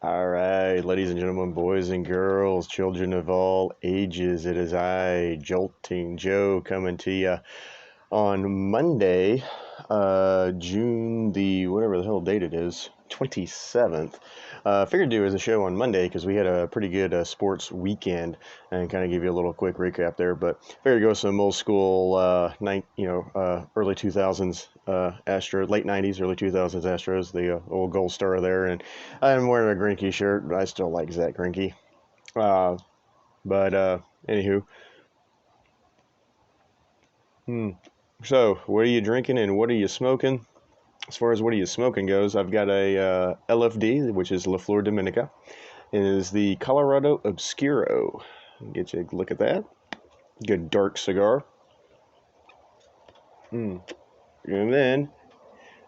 All right, ladies and gentlemen, boys and girls, children of all ages, it is I, Jolting Joe, coming to you on Monday, June the whatever the hell date it is, 27th. Figured to do as a show on Monday because we had a pretty good sports weekend and kind of give you a little quick recap there. But figured to go some old school, early 2000s Astros, late 90s, early 2000s Astros, the old gold star there. And I'm wearing a Greinke shirt, but I still like Zach Greinke. Uh, but anywho, hmm. So, what are you drinking and what are you smoking? As far as what are you smoking goes, I've got a LFD, which is La Flor Dominica. It is the Colorado Obscuro. Get you a look at that. Good dark cigar. And then,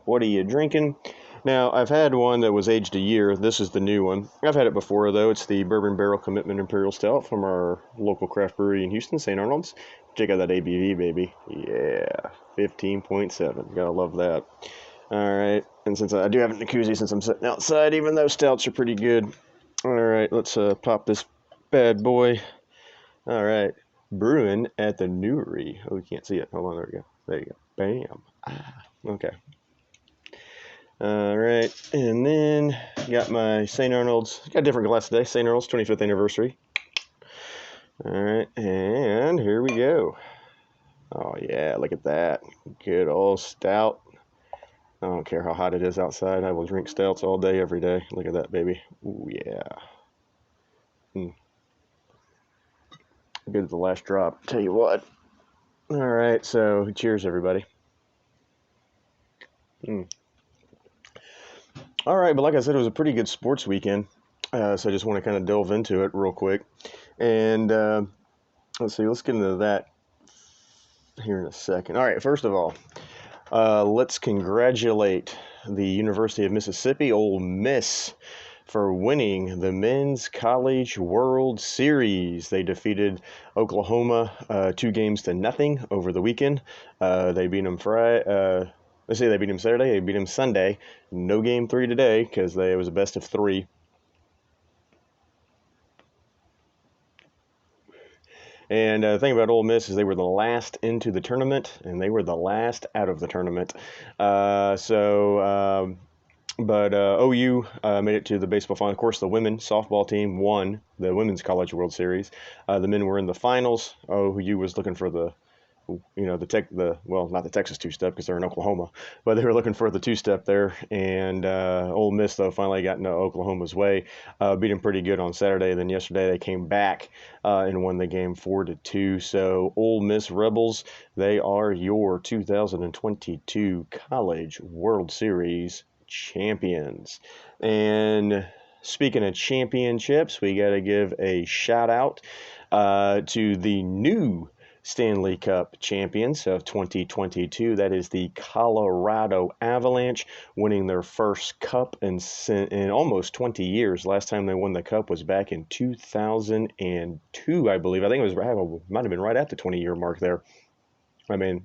what are you drinking? Now, I've had one that was aged a year. This is the new one. I've had it before, though. It's the Bourbon Barrel Commitment Imperial Stout from our local craft brewery in Houston, St. Arnold's. Check out that ABV, baby. Yeah, 15.7. Gotta love that. All right, and since I do have a jacuzzi since I'm sitting outside, even though stouts are pretty good. All right, let's pop this bad boy. All right, brewing at the Newery. Oh, you can't see it. Hold on, there we go. There you go. Bam. Okay. All right, and then got my St. Arnold's. Got a different glass today. St. Arnold's 25th anniversary. All right, and here we go. Oh yeah, look at that. Good old stout. I don't care how hot it is outside. I will drink stouts all day, every day. Look at that, baby. Ooh, yeah. Good as the last drop. Tell you what. All right, so cheers, everybody. All right, but like I said, it was a pretty good sports weekend. So I just want to kind of delve into it real quick. And let's see, let's get into that here in a second. All right, first of all, let's congratulate the University of Mississippi, Ole Miss, for winning the Men's College World Series. They defeated Oklahoma 2-0 over the weekend. They beat them Friday. Let's say they beat them Saturday. They beat them Sunday. No game 3 today because it was a best of 3. And the thing about Ole Miss is they were the last into the tournament, and they were the last out of the tournament. But OU made it to the baseball final. Of course, the women's softball team won the Women's College World Series. The men were in the finals. OU was looking for not the Texas two-step because they're in Oklahoma, but they were looking for the two-step there. And Ole Miss, though, finally got into Oklahoma's way, beat them pretty good on Saturday. Then yesterday they came back and won the game 4-2. So Ole Miss Rebels, they are your 2022 College World Series champions. And speaking of championships, we got to give a shout out to the new Stanley Cup champions of 2022. That is the Colorado Avalanche, winning their first cup in almost 20 years. Last time they won the cup was back in 2002, I believe. I think it might have been right at the 20-year mark there. I mean,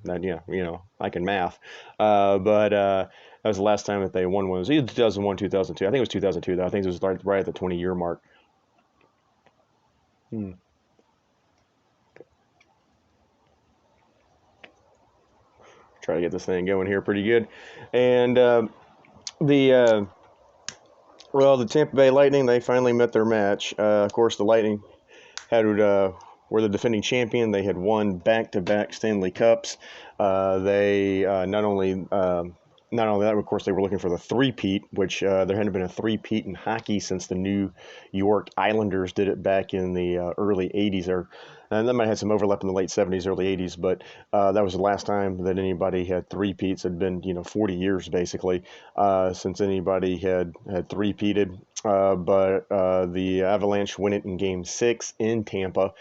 I can math. But that was the last time that they won one. It was either 2001, 2002. I think it was 2002, though. I think it was right at the 20-year mark. Try to get this thing going here pretty good. And the Tampa Bay Lightning, they finally met their match. Of course, the Lightning were the defending champion. They had won back-to-back Stanley Cups. They not only that, of course, they were looking for the three-peat, which there hadn't been a three-peat in hockey since the New York Islanders did it back in the early 80s. And that might have had some overlap in the late 70s, early 80s, but that was the last time that anybody had three-peats. It had been, 40 years, basically, since anybody had three-peated. But the Avalanche win it in Game 6 in Tampa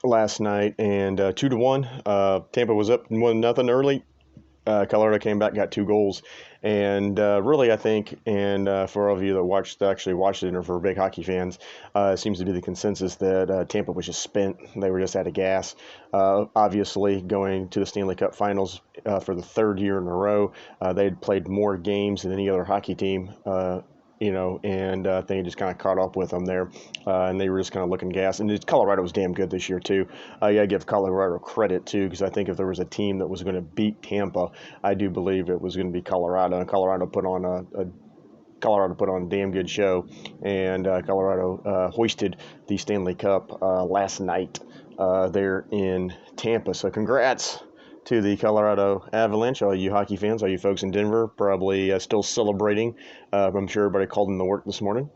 last night, and 2-1. Tampa was up 1-0 early. Colorado came back, got 2 goals, and really, I think, and for all of you that actually watched it, or for big hockey fans, it seems to be the consensus that Tampa was just spent. They were just out of gas. Obviously, going to the Stanley Cup Finals for the 3rd year in a row, they had played more games than any other hockey team and I think it just kind of caught up with them there, and they were just kind of looking gas. And Colorado was damn good this year too. You gotta give Colorado credit too, because I think if there was a team that was going to beat Tampa, I do believe it was going to be Colorado. And Colorado put on a damn good show, and Colorado hoisted the Stanley Cup last night there in Tampa. So congrats to the Colorado Avalanche, all you hockey fans, all you folks in Denver, probably still celebrating. I'm sure everybody called in to work this morning.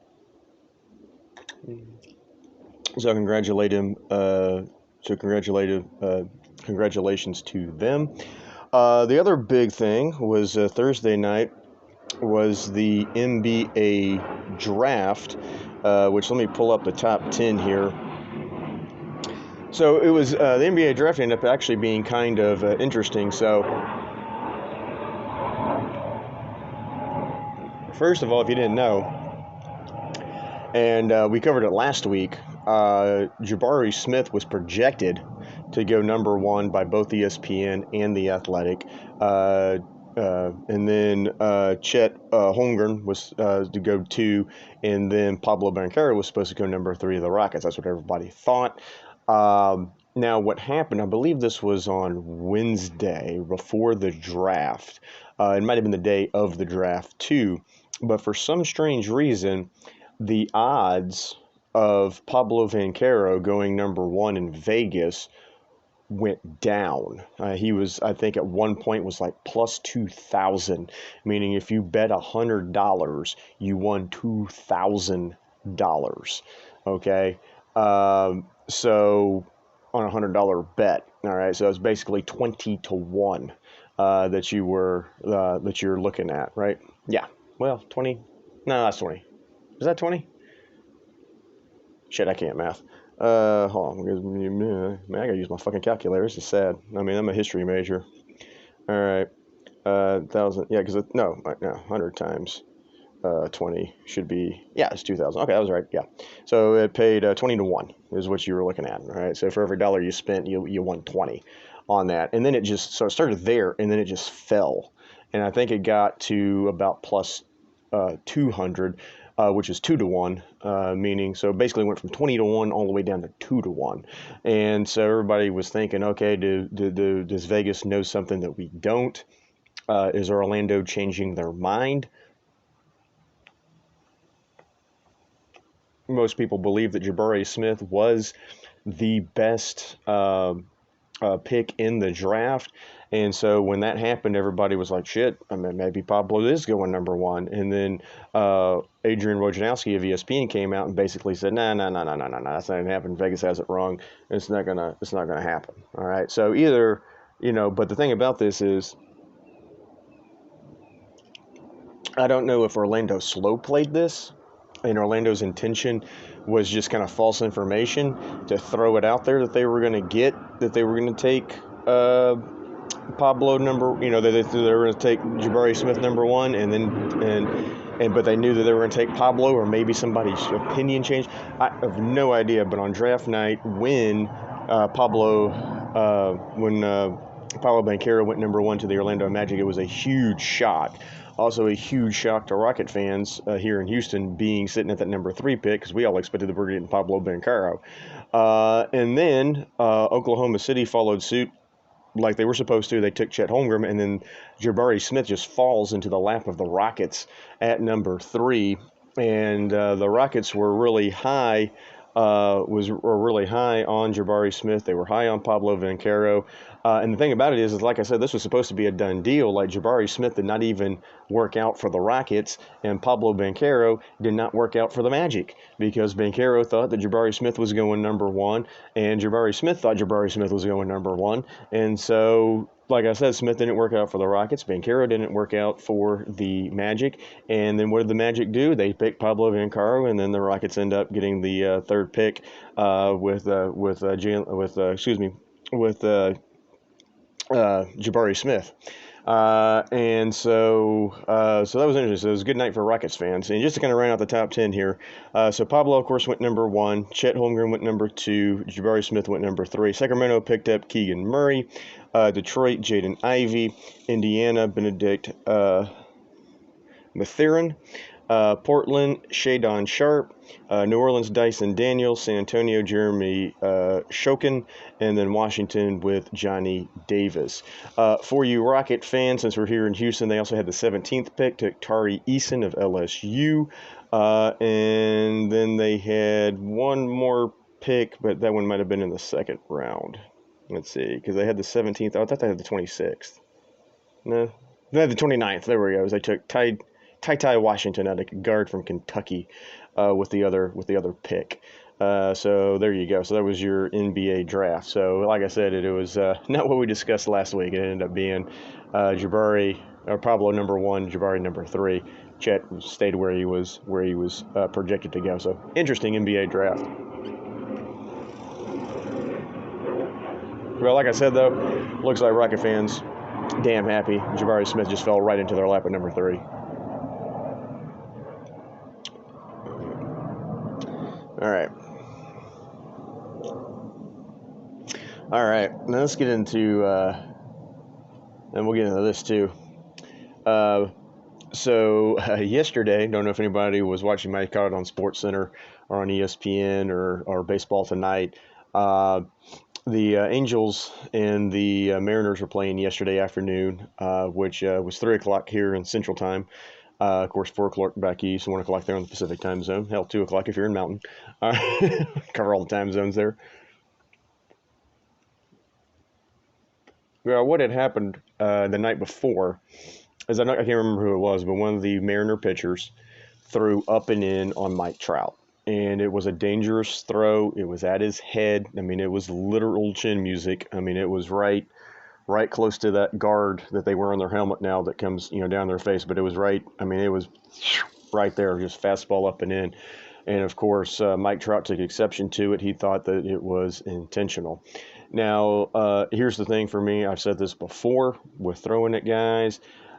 So congratulations to them. The other big thing was Thursday night was the NBA draft, which let me pull up the top 10 here. So it was the NBA draft ended up actually being kind of interesting. So first of all, if you didn't know, and we covered it last week, Jabari Smith was projected to go number 1 by both ESPN and The Athletic. And then Chet Holmgren was to go 2, and then Pablo Banchero was supposed to go number 3 of the Rockets. That's what everybody thought. Now, what happened, I believe this was on Wednesday before the draft. It might have been the day of the draft, too. But for some strange reason, the odds of Pablo Banchero going number 1 in Vegas went down. He was, I think, at one point was like plus 2,000, meaning if you bet $100, you won $2,000. Okay, so on $100 bet. All right, so it's basically 20 to 1 that you're looking at, right? Yeah. Well, 20. No, that's 20. Is that 20? Shit, I can't math. Hold on. Man, I gotta use my fucking calculator. This is sad. I mean, I'm a history major. All right. 1,000. Yeah, because no, 100 times 20 should be, yeah, it's 2,000. Okay, that was right. Yeah. So it paid 20 to 1 is what you were looking at. All right. So for every dollar you spent, you won 20 on that. And then it started there, and then it just fell. And I think it got to about plus 200. Which is 2 to 1, meaning, so basically went from 20 to 1 all the way down to 2 to 1. And so everybody was thinking, okay, does Vegas know something that we don't? Is Orlando changing their mind? Most people believe that Jabari Smith was the best pick in the draft. And so when that happened, everybody was like, shit, I mean, maybe Pablo is going number 1. And then Adrian Wojnarowski of ESPN came out and basically said, no, that's not going to happen. Vegas has it wrong. It's not going to happen. All right. So either, but the thing about this is, I don't know if Orlando slow played this, and Orlando's intention was just kind of false information to throw it out there that they were going to take Pablo they were going to take Jabari Smith number 1, but they knew that they were going to take Pablo, or maybe somebody's opinion changed. I have no idea. But on draft night, when Pablo Banchero went number 1 to the Orlando Magic, it was a huge shock. Also a huge shock to Rocket fans here in Houston, being sitting at that number 3 pick, because we all expected that we were getting Pablo Banchero. And then Oklahoma City followed suit like they were supposed to. They took Chet Holmgren, and then Jabari Smith just falls into the lap of the Rockets at number 3. And the Rockets were really high. Were really high on Jabari Smith. They were high on Pablo Banchero. And the thing about it is, like I said, this was supposed to be a done deal. Like, Jabari Smith did not even work out for the Rockets, and Pablo Banchero did not work out for the Magic, because Banchero thought that Jabari Smith was going number 1, and Jabari Smith thought Jabari Smith was going number 1. And so, like I said, Smith didn't work out for the Rockets. Banchero didn't work out for the Magic. And then what did the Magic do? They picked Pablo Banchero, and then the Rockets end up getting the third pick with Jabari Smith. And so that was interesting. So it was a good night for Rockets fans. And just to kind of round out the top 10 here, so Pablo, of course, went number 1. Chet Holmgren went number 2. Jabari Smith went number 3. Sacramento picked up Keegan Murray. Detroit, Jaden Ivey. Indiana, Benedict Mathurin. Portland, Shadon Sharp. New Orleans, Dyson Daniels. San Antonio, Jeremy Shokin. And then Washington with Johnny Davis. For you Rocket fans, since we're here in Houston, they also had the 17th pick, took Tari Eason of LSU. And then they had one more pick, but that one might have been in the second round. Let's see, because they had the 17th. Oh, I thought they had the 26th. No, they had the 29th. There we go. They took Ty Washington out of guard from Kentucky with the other pick. So there you go. So that was your NBA draft. So like I said, it was not what we discussed last week. It ended up being Jabari or Pablo number 1, Jabari number 3. Chet stayed where he was projected to go. So interesting NBA draft. Well, like I said though, looks like Rocket fans damn happy. Jabari Smith just fell right into their lap at number 3. All right. Now let's get into, and we'll get into this too. Yesterday, don't know if anybody was watching, might have caught it on SportsCenter or on ESPN or Baseball Tonight. The Angels and the Mariners were playing yesterday afternoon, which was 3 o'clock here in Central Time. Of course, 4 o'clock back east, 1 o'clock there in the Pacific time zone. Hell, 2 o'clock if you're in Mountain. Cover all the time zones there. Well, what had happened the night before is I can't remember who it was, but one of the Mariner pitchers threw up and in on Mike Trout. And it was a dangerous throw. It was at his head. I mean, it was literal chin music. I mean, it was right close to that guard that they wear on their helmet now that comes, down their face. But it was right. I mean, it was right there, just fastball up and in. And of course, Mike Trout took exception to it. He thought that it was intentional. Now, here's the thing for me. I've said this before with throwing at guys.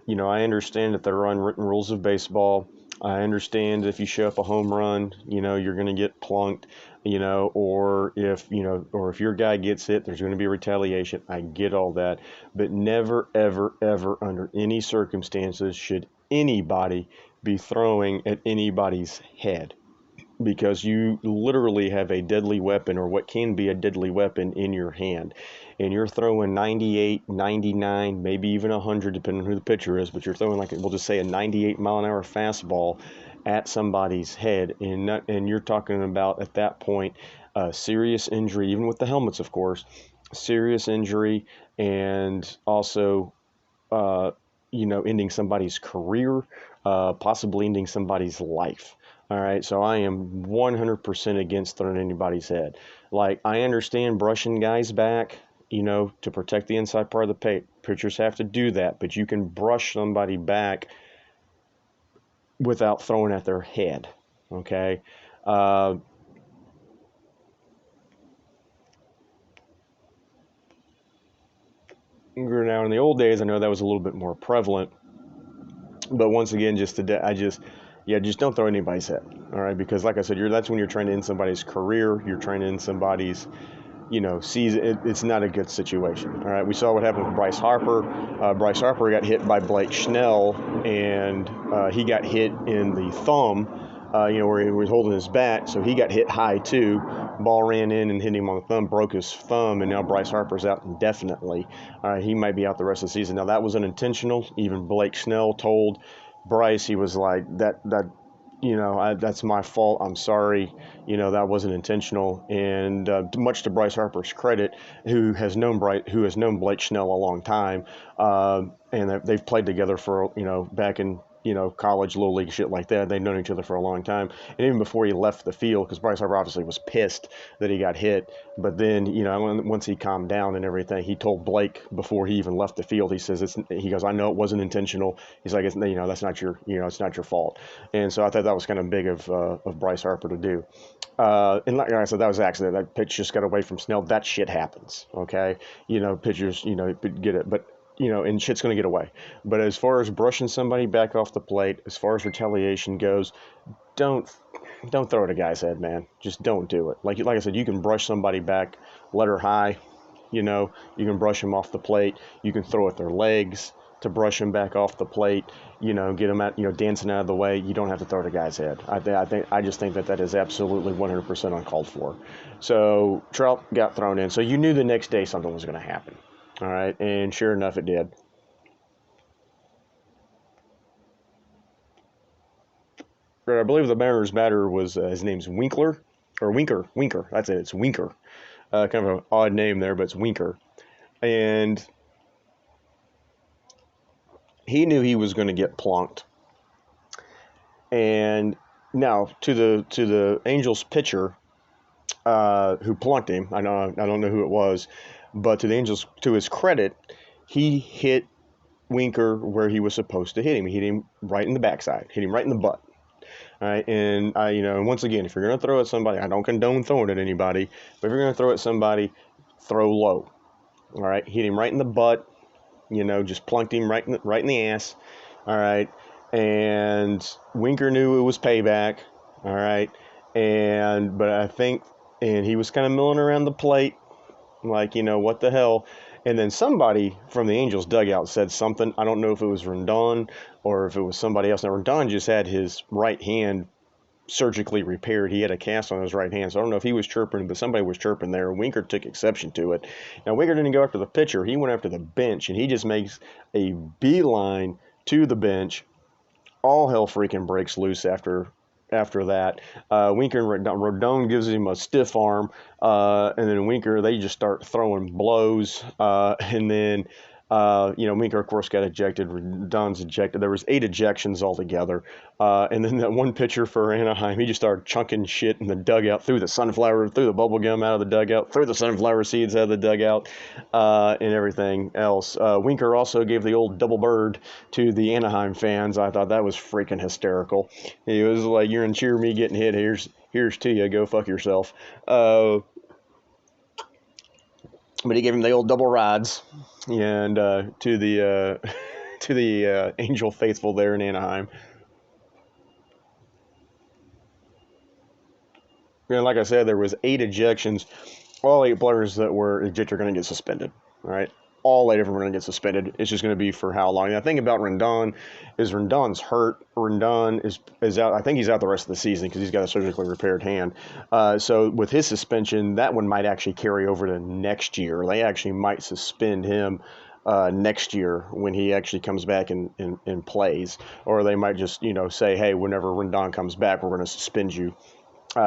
I understand that there are unwritten rules of baseball. I understand if you show up a home run, you're going to get plunked, or if your guy gets hit, there's going to be retaliation. I get all that, but never, ever, ever under any circumstances should anybody be throwing at anybody's head, because you literally have a deadly weapon, or what can be a deadly weapon, in your hand. And you're throwing 98, 99, maybe even 100, depending on who the pitcher is, but you're throwing, like, we'll just say a 98 mile an hour fastball at somebody's head. And you're talking about, at that point, serious injury, even with the helmets, of course, serious injury, and also, ending somebody's career, possibly ending somebody's life. All right, so I am 100% against throwing anybody's head. Like, I understand brushing guys back, to protect the inside part of the plate. Pitchers have to do that, but you can brush somebody back without throwing at their head, okay? Now, in the old days, I know that was a little bit more prevalent, but once again, just don't throw anybody's head, all right? Because like I said, that's when you're trying to end somebody's career. You're trying to end somebody's, season. It's not a good situation, all right? We saw what happened with Bryce Harper. Bryce Harper got hit by Blake Snell, and he got hit in the thumb, where he was holding his bat, so he got hit high too. Ball ran in and hit him on the thumb, broke his thumb, and now Bryce Harper's out indefinitely. He might be out the rest of the season. Now, that was unintentional. Even Blake Snell told Bryce, he was like, that's my fault. I'm sorry. That wasn't intentional. And much to Bryce Harper's credit, who has known Blake Snell a long time, and they've played together for, back in, college, little league, shit like that. They've known each other for a long time. And even before he left the field, because Bryce Harper obviously was pissed that he got hit, but then, once he calmed down and everything, he told Blake before he even left the field, he goes, I know it wasn't intentional. He's like, that's not your, it's not your fault. And so I thought that was kind of big of Bryce Harper to do. And like I said, that was an accident. That pitch just got away from Snell. That shit happens. Okay. Pitchers, get it, but and shit's going to get away. But as far as brushing somebody back off the plate, as far as retaliation goes, don't throw at a guy's head, man. Just don't do it. Like I said, you can brush somebody back, let her high, you can brush them off the plate. You can throw at their legs. to brush him back off the plate, get him out, dancing out of the way. You don't have to throw at a guy's head. I just think that is absolutely 100% uncalled for. So Trout got thrown in. So you knew the next day something was going to happen. All right, and sure enough, it did. I believe the Mariners batter was his name's Winkler or Winker. That's it. It's Winker. Kind of an odd name there, but it's Winker. And he knew he was going to get plunked. And now to the Angels pitcher who plunked him, I don't know who it was, but to the Angels, to his credit, he hit Winker where he was supposed to hit him. He hit him right in the backside, hit him right in the butt. All right, and once again, if you're going to throw at somebody, I don't condone throwing at anybody, but if you're going to throw at somebody, throw low. All right, hit him right in the butt, just plunked him right in the ass. All right, and Winker knew it was payback. All right, but I think, and he was kind of milling around the plate, like, what the hell. And then somebody from the Angels dugout said something. I don't know if it was Rendon or if it was somebody else. Now, Rendon just had his right hand surgically repaired. He had a cast on his right hand. So I don't know if he was chirping, but somebody was chirping there. Winker took exception to it. Now, Winker didn't go after the pitcher. He went after the bench, and he just makes a beeline to the bench. All hell freaking breaks loose after that. Winker and Rodon gives him a stiff arm, and then Winker, they just start throwing blows, and then Winker, of course, got ejected. Rodon's ejected. There was 8 ejections altogether, and then that one pitcher for Anaheim, he just started chunking shit in the dugout, threw the bubble gum out of the dugout, threw the sunflower seeds out of the dugout, and everything else. Winker also gave the old double bird to the Anaheim fans. I thought that was freaking hysterical. He was like, "You're in cheer me getting hit. Here's to you. Go fuck yourself." But he gave him the old double rides, and to the Angel faithful there in Anaheim. And like I said, there was 8 ejections. All 8 players that were ejected are going to get suspended. All right, all 8 of them are going to get suspended. It's just going to be for how long. And the thing about Rendon is Rendon's hurt. Rendon is out. I think he's out the rest of the season because he's got a surgically repaired hand. So with his suspension, that one might actually carry over to next year. They actually might suspend him next year when he actually comes back and plays. Or they might just, say, hey, whenever Rendon comes back, we're going to suspend you.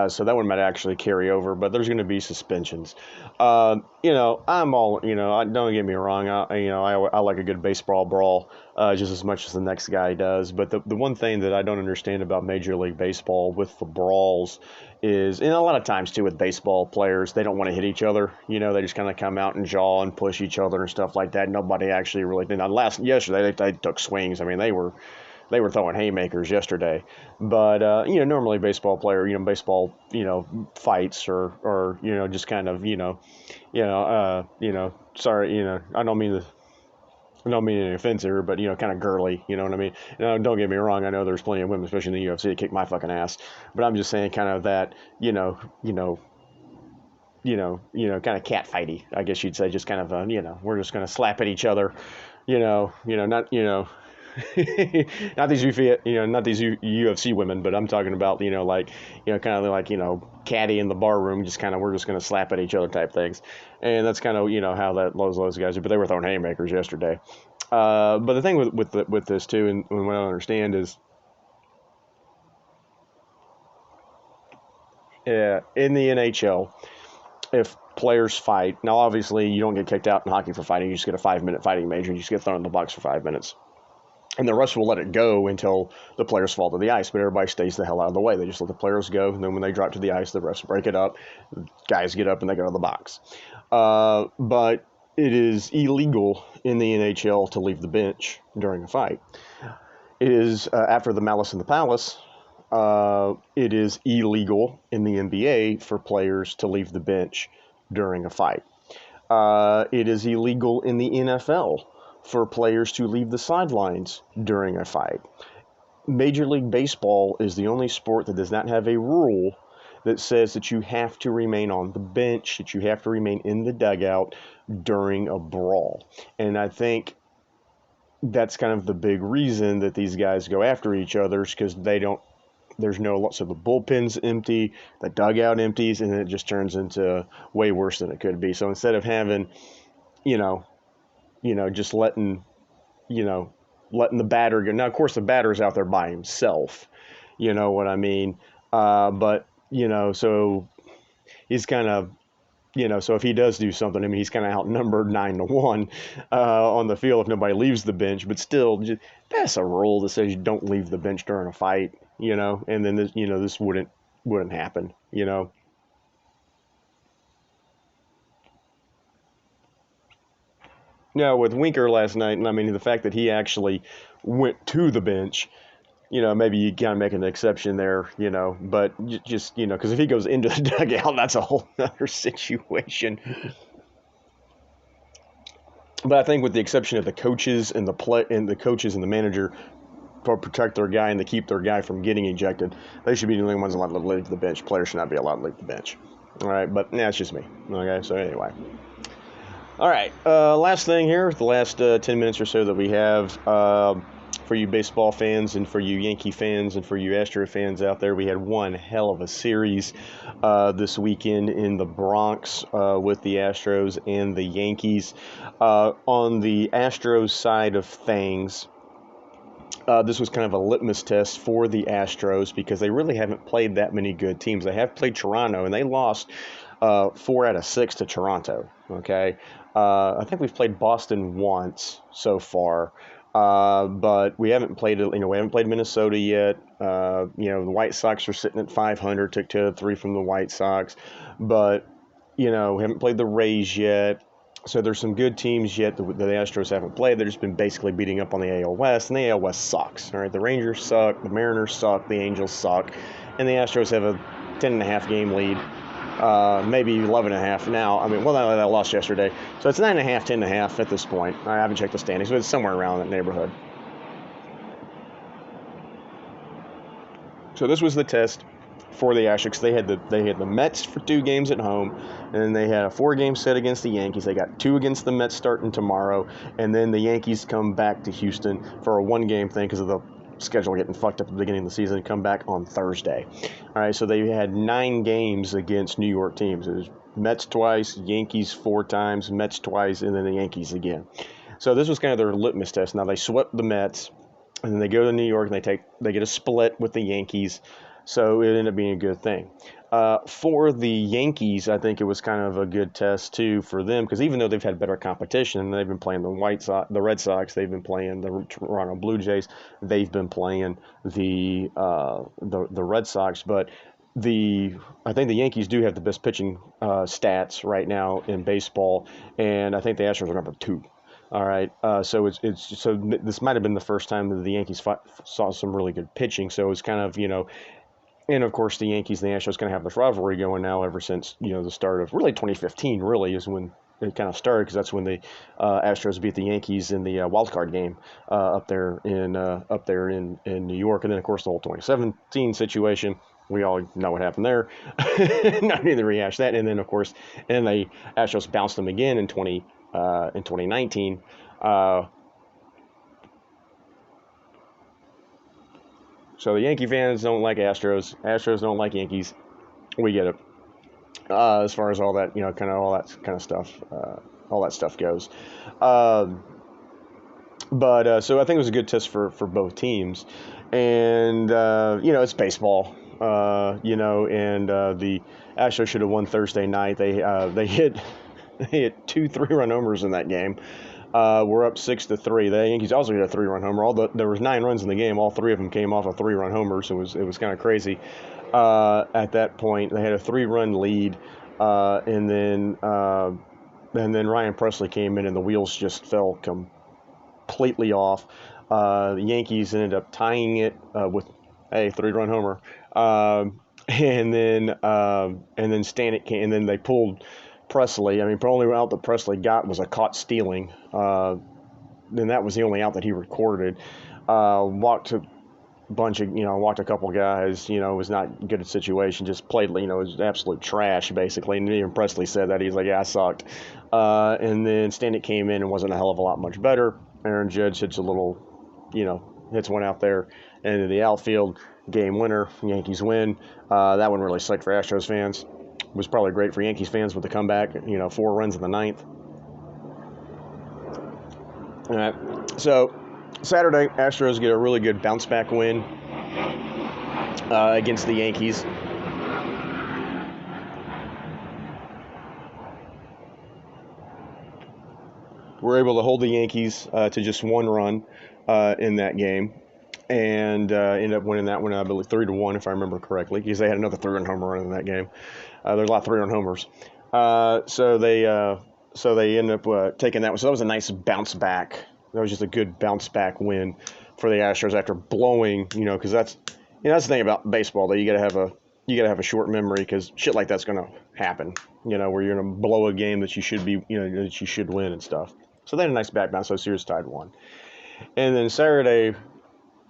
So that one might actually carry over, but there's going to be suspensions. I'm all, don't get me wrong. I like a good baseball brawl just as much as the next guy does. But the one thing that I don't understand about Major League Baseball with the brawls is, and a lot of times too with baseball players, they don't want to hit each other. They just kind of come out and jaw and push each other and stuff like that. Nobody actually really did. Yesterday they took swings. I mean, they were throwing haymakers yesterday, but normally baseball fights or just kind of sorry, I don't mean any offense here, but kind of girly, you know what I mean? Don't get me wrong, I know there's plenty of women, especially in the UFC, that kick my fucking ass, but I'm just saying kind of that, kind of cat fighty, I guess you'd say, just kind of we're just gonna slap at each other, not not these UFC women, but I'm talking about kind of like caddy in the bar room, just kind of we're just gonna slap at each other type things, and that's kind of how those guys are. But they were throwing haymakers yesterday. But the thing with this too, and what I don't understand is, in the NHL, if players fight, now obviously you don't get kicked out in hockey for fighting, you just get a 5-minute fighting major, you just get thrown in the box for 5 minutes. And the rest will let it go until the players fall to the ice, but everybody stays the hell out of the way. They just let the players go, and then when they drop to the ice, the refs break it up. Guys get up and they go to the box. But it is illegal in the NHL to leave the bench during a fight. It is, after the Malice in the Palace, it is illegal in the NBA for players to leave the bench during a fight. It is illegal in the NFL for players to leave the sidelines during a fight. Major League Baseball is the only sport that does not have a rule that says that you have to remain on the bench, that you have to remain in the dugout during a brawl. And I think that's kind of the big reason that these guys go after each other, because there's no, so the bullpen's empty, the dugout empties, and it just turns into way worse than it could be. So instead of having, you know, just you know, letting the batter go. Now, of course, the batter's out there by himself. You know what I mean? But, so he's kind of, so if he does do something, I mean, he's kind of outnumbered 9-1 on the field if nobody leaves the bench. But still, that's a rule that says you don't leave the bench during a fight, and then this wouldn't happen, Now, with Winker last night, and I mean, the fact that he actually went to the bench, maybe you kind of make an exception there, but just, because if he goes into the dugout, that's a whole other situation. But I think with the exception of the coaches and the coaches and the manager to protect their guy and to keep their guy from getting ejected, they should be the only ones allowed to leave the bench. Players should not be allowed to leave the bench. All right, but yeah, it's just me. Okay, so anyway. All right, last thing here, the last 10 minutes or so that we have. For you baseball fans and for you Yankee fans and for you Astro fans out there, we had one hell of a series this weekend in the Bronx with the Astros and the Yankees. On the Astros side of things, this was kind of a litmus test for the Astros because they really haven't played that many good teams. They have played Toronto, and they lost 4 out of 6 to Toronto. Okay, I think we've played Boston once so far. But we haven't played, we haven't played Minnesota yet. The White Sox are sitting at 500, took 2 out of 3 from the White Sox, but, we haven't played the Rays yet. So there's some good teams yet that the Astros haven't played. They've just been basically beating up on the AL West, and the AL West sucks. All right, the Rangers suck, the Mariners suck, the Angels suck, and the Astros have a 10.5 game lead. Maybe 11.5 now. I mean, well, I lost yesterday. So it's 9.5, 10.5 at this point. I haven't checked the standings, but it's somewhere around that neighborhood. So this was the test for the Astros. They had the Mets for 2 games at home, and then they had a 4-game set against the Yankees. They got 2 against the Mets starting tomorrow, and then the Yankees come back to Houston for a 1-game thing because of the schedule getting fucked up at the beginning of the season, come back on Thursday. All right, so they had 9 games against New York teams. It was Mets twice, Yankees 4 times, Mets twice, and then the Yankees again. So this was kind of their litmus test. Now they swept the Mets, and then they go to New York and they get a split with the Yankees. So it ended up being a good thing. For the Yankees, I think it was kind of a good test too for them because even though they've had better competition, they've been playing the Red Sox, they've been playing the Toronto Blue Jays, they've been playing the Red Sox, but I think the Yankees do have the best pitching stats right now in baseball, and I think the Astros are number 2. All right, so this might have been the first time that the Yankees saw some really good pitching. So it's kind of and of course the Yankees and the Astros kind of have this rivalry going now ever since the start of really 2015. Really is when it kind of started because that's when the Astros beat the Yankees in the wild card game up there in New York, and then of course the whole 2017 situation. We all know what happened there. Not need to rehash that. And then of course, the Astros bounced them again in 2019. So the Yankee fans don't like Astros. Astros don't like Yankees. We get it. As far as all that, kind of all that kind of stuff, all that stuff goes. But so I think it was a good test for both teams. And, it's baseball, and the Astros should have won Thursday night. They hit 2 3-run homers in that game. We're up 6-3. The Yankees also hit a 3-run homer. There was 9 runs in the game. All 3 of them came off of 3-run homers. It was kind of crazy. At that point, they had a 3-run lead, and then Ryan Presley came in, and the wheels just fell completely off. The Yankees ended up tying it with a 3-run homer, and then Stanek came, and then they pulled Presley. I mean, the only out that Presley got was a caught stealing. Then that was the only out that he recorded. Walked a couple guys. Was not good at situation. Just played. It was absolute trash basically. And even Presley said that. He's like, yeah, I sucked. And then Stanek came in and wasn't a hell of a lot much better. Aaron Judge hits a little, hits one out there into the outfield. Game winner. Yankees win. That one really sucked for Astros fans. It was probably great for Yankees fans with the comeback. 4 runs in the ninth. All right. So Saturday, Astros get a really good bounce back win against the Yankees. We're able to hold the Yankees to just 1 run in that game, and ended up winning that one, I believe, 3-1, if I remember correctly, because they had another 3-run home run in that game. There's a lot of 3-run homers. So they ended up taking that one. So that was a nice bounce back. That was just a good bounce back win for the Astros after blowing, because that's the thing about baseball, that you got to have a short memory, because shit like that's going to happen, where you're going to blow a game that you should be, that you should win and stuff. So they had a nice back bounce. So series tied 1. And then Saturday,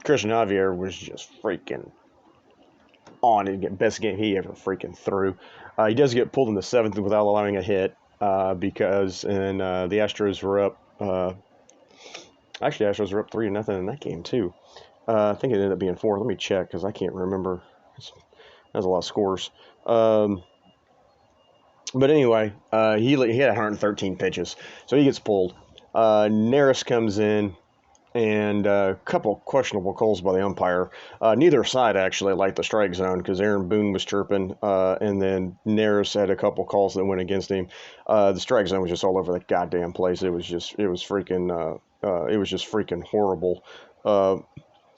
Christian Javier was just freaking on it. Best game he ever freaking threw. He does get pulled in the 7th without allowing a hit because the Astros were up. Actually, Astros were up 3-0 in that game too. I think it ended up being 4. Let me check because I can't remember. There's a lot of scores. But anyway, he had 113 pitches, so he gets pulled. Neris comes in, and a couple questionable calls by the umpire. Neither side actually liked the strike zone, because Aaron Boone was chirping, and then Neris had a couple calls that went against him. The strike zone was just all over the goddamn place. It was freaking horrible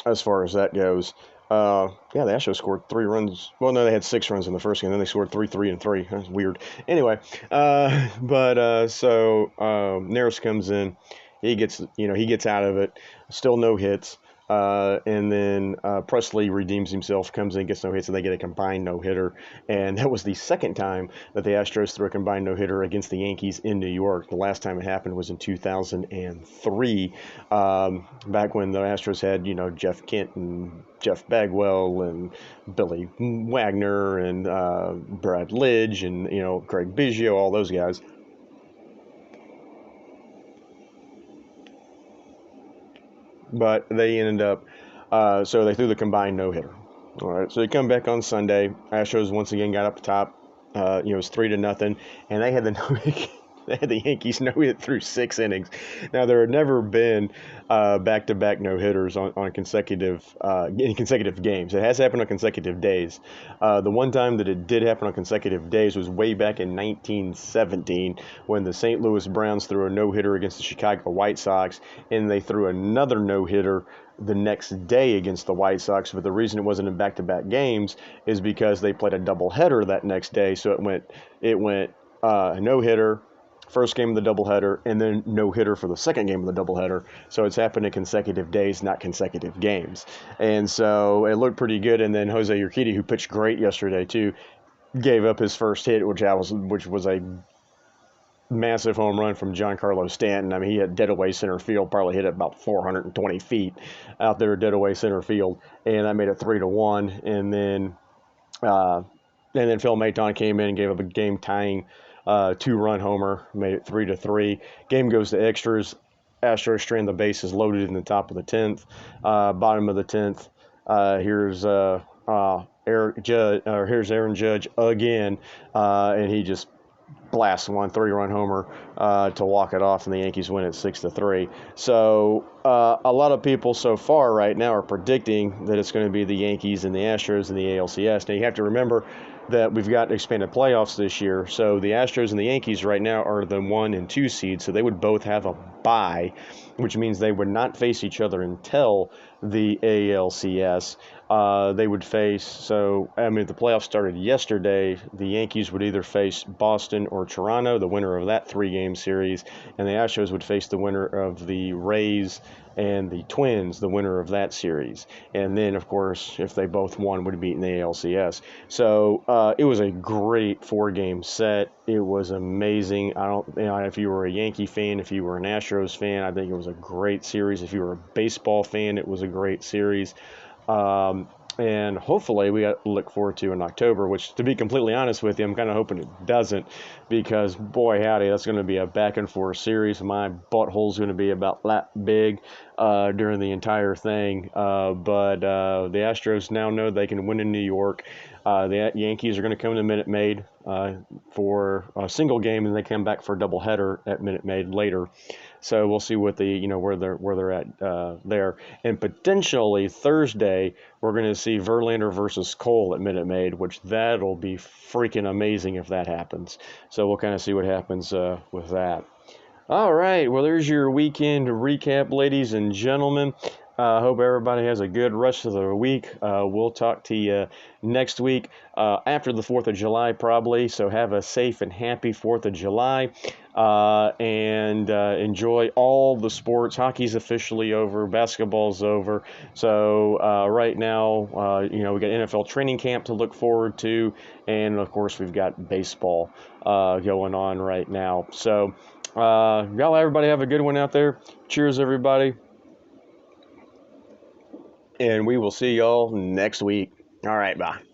as far as that goes. The Astros scored 3 runs. Well, no, they had 6 runs in the first game. Then they scored 3, 3, and 3. That's weird. Anyway, so Neris comes in. He gets out of it. Still no hits. And then Presley redeems himself, comes in, gets no hits, and they get a combined no-hitter. And that was the second time that the Astros threw a combined no-hitter against the Yankees in New York. The last time it happened was in 2003, back when the Astros had, Jeff Kent and Jeff Bagwell and Billy Wagner and Brad Lidge and, Craig Biggio, all those guys. But they ended up, so they threw the combined no-hitter. All right, so they come back on Sunday. Astros once again got up top. It was 3-0, and they had the Yankees no-hit through 6 innings. Now, there had never been back-to-back no-hitters on consecutive in consecutive games. It has happened on consecutive days. The one time that it did happen on consecutive days was way back in 1917, when the St. Louis Browns threw a no-hitter against the Chicago White Sox, and they threw another no-hitter the next day against the White Sox. But the reason it wasn't in back-to-back games is because they played a doubleheader that next day. So it went a no-hitter, first game of the doubleheader, and then no-hitter for the second game of the doubleheader. So it's happened in consecutive days, not consecutive games. And so it looked pretty good. And then Jose Urquidy, who pitched great yesterday too, gave up his first hit, which was a massive home run from Giancarlo Stanton. I mean, he had dead away center field, probably hit it about 420 feet out there, dead away center field, and that made it 3-1. And then Phil Maton came in and gave up a game tying 2-run homer, made it 3-3. Game goes to extras. Astros strand the bases loaded in the top of the 10th. Bottom of the 10th, here's Aaron Judge again, and he just blasts one 3-run homer to walk it off, and the Yankees win it 6-3. So a lot of people so far right now are predicting that it's going to be the Yankees and the Astros in the ALCS. Now you have to remember that we've got expanded playoffs this year, so the Astros and the Yankees right now are the 1 and 2 seeds, so they would both have a bye, which means they would not face each other until the ALCS. They would face, if the playoffs started yesterday, the Yankees would either face Boston or Toronto, the winner of that 3-game series, and the Astros would face the winner of the Rays and the Twins, the winner of that series. And then, of course, if they both won, would beat in the ALCS. So it was a great 4-game set. It was amazing. If you were a Yankee fan, if you were an Astros fan, I think it was a great series. If you were a baseball fan, it was a great series. and hopefully we got to look forward to in October, which, to be completely honest with you, I'm kind of hoping it doesn't, because boy howdy, that's going to be a back and forth series. My butthole's going to be about that big during the entire thing. But the Astros now know they can win in New York. The Yankees are going to come to Minute Maid for a single game, and they come back for a doubleheader at Minute Maid later. So we'll see what where they're at there, and potentially Thursday we're going to see Verlander versus Cole at Minute Maid, which that'll be freaking amazing if that happens. So we'll kind of see what happens with that. All right, well, there's your weekend recap, ladies and gentlemen. I hope everybody has a good rest of the week. We'll talk to you next week after the 4th of July, probably. So have a safe and happy 4th of July, and enjoy all the sports. Hockey's officially over. Basketball's over. So right now, we got NFL training camp to look forward to. And, of course, we've got baseball going on right now. So y'all, everybody have a good one out there. Cheers, everybody. And we will see y'all next week. All right, bye.